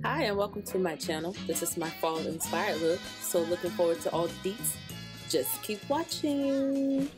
Hi and welcome to my channel. This is my fall inspired look, so looking forward to all the deets. Just keep watching.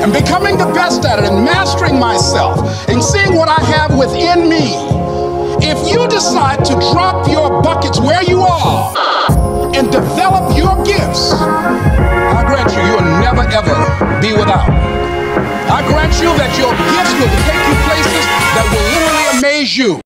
And becoming the best at it and mastering myself and seeing what I have within me. If you decide to drop your buckets where you are and develop your gifts, I grant you, you'll never ever be without. I grant you that your gifts will take you places that will literally amaze you.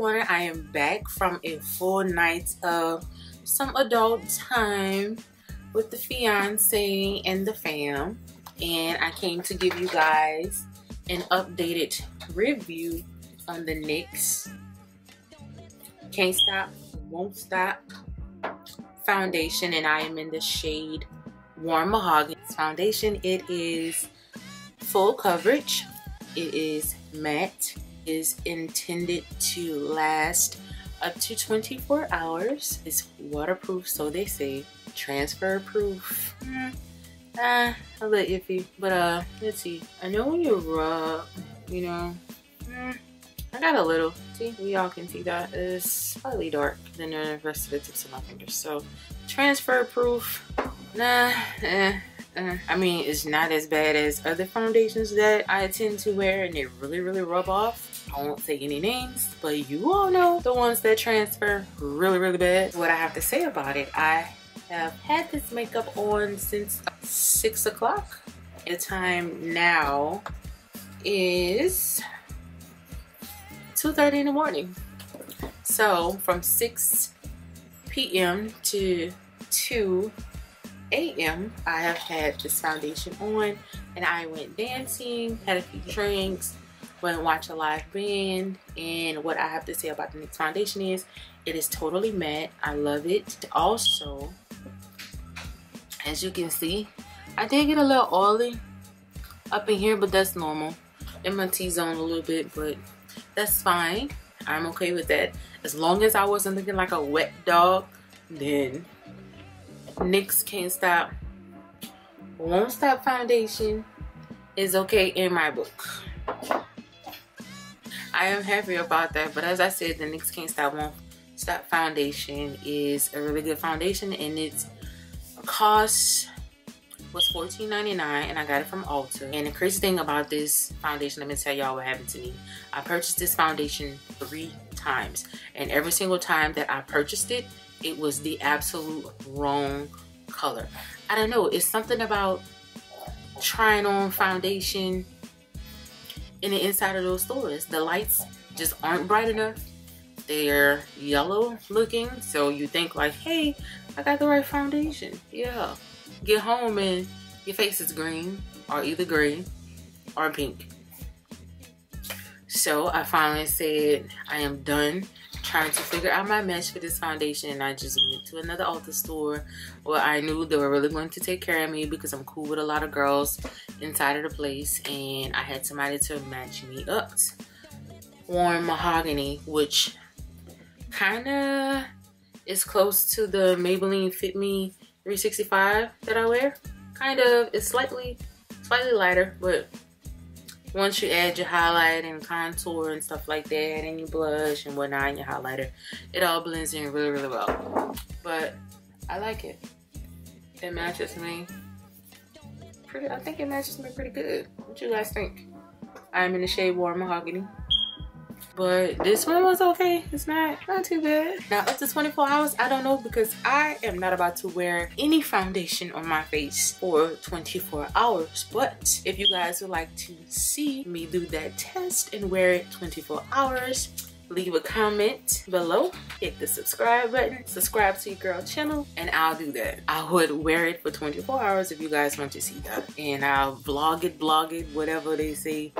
everyone, I am back from a full night of some adult time with the fiance and the fam, and I came to give you guys an updated review on the NYX Can't Stop, Won't Stop foundation, and I am in the shade Warm Mahogany. This foundation, it is full coverage, it is matte, it is intended to last up to 24 hours. It's waterproof, so they say. Transfer proof. A little iffy, but let's see. I know when you rub, you know, I got a little. See, we all can see that it's slightly dark than the rest of the tips of my fingers. So transfer proof. I mean, it's not as bad as other foundations that I tend to wear, and they really rub off. I won't say any names, but you all know the ones that transfer really bad. What I have to say about it, I have had this makeup on since 6 o'clock. The time now is 2:30 in the morning. So from 6 p.m. to 2 a.m. I have had this foundation on, and I went dancing, had a few drinks, went and watched a live band. And what I have to say about the NYX foundation is it is totally matte. I love it. Also, as you can see, I did get a little oily up in here, but that's normal. In my T-zone a little bit, but that's fine. I'm okay with that. As long as I wasn't looking like a wet dog, then NYX Can't Stop, Won't Stop foundation is okay in my book. I am happy about that, but as I said, the NYX Can't Stop, Won't Stop foundation is a really good foundation, and its cost was $14.99, and I got it from Ulta. And the crazy thing about this foundation, let me tell y'all what happened to me. I purchased this foundation 3 times, and every single time that I purchased it, it was the absolute wrong color. I don't know, it's something about trying on foundation in the inside of those stores. The lights just aren't bright enough. They're yellow looking, so you think like, hey, I got the right foundation. Yeah. Get home and your face is green, or either gray or pink. So I finally said I am done trying to figure out my match for this foundation, and I just went to another Ulta store where I knew they were really going to take care of me because I'm cool with a lot of girls inside of the place, and I had somebody to match me up. Warm Mahogany, which kind of is close to the Maybelline Fit Me 365 that I wear. Kind of, it's slightly lighter, but once you add your highlight and contour and stuff like that, and your blush and whatnot, and your highlighter, it all blends in really well. But I like it. It matches me pretty. I think it matches me pretty good. What you guys think? I'm in the shade Warm Mahogany, but this one was okay. It's not too bad. Now up to 24 hours, I don't know, because I am not about to wear any foundation on my face for 24 hours. But if you guys would like to see me do that test and wear it 24 hours, leave a comment below, hit the subscribe button, subscribe to your girl channel, and I'll do that. I would wear it for 24 hours if you guys want to see that, and I'll blog it, whatever they say,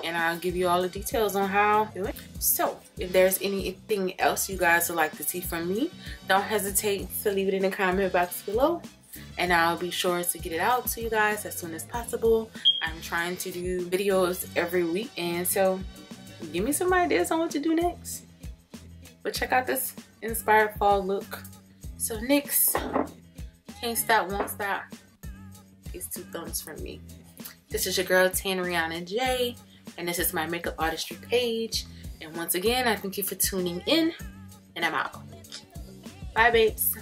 and I'll give you all the details on how I do it. So if there's anything else you guys would like to see from me, don't hesitate to leave it in the comment box below, and I'll be sure to get it out to you guys as soon as possible. I'm trying to do videos every week, and so give me some ideas on what to do next. But check out this inspired fall look. So NYX Can't Stop, Won't Stop is 2 thumbs from me. This is your girl TANREONNAJ, and this is my makeup artistry page. And once again, I thank you for tuning in, and I'm out. Bye babes.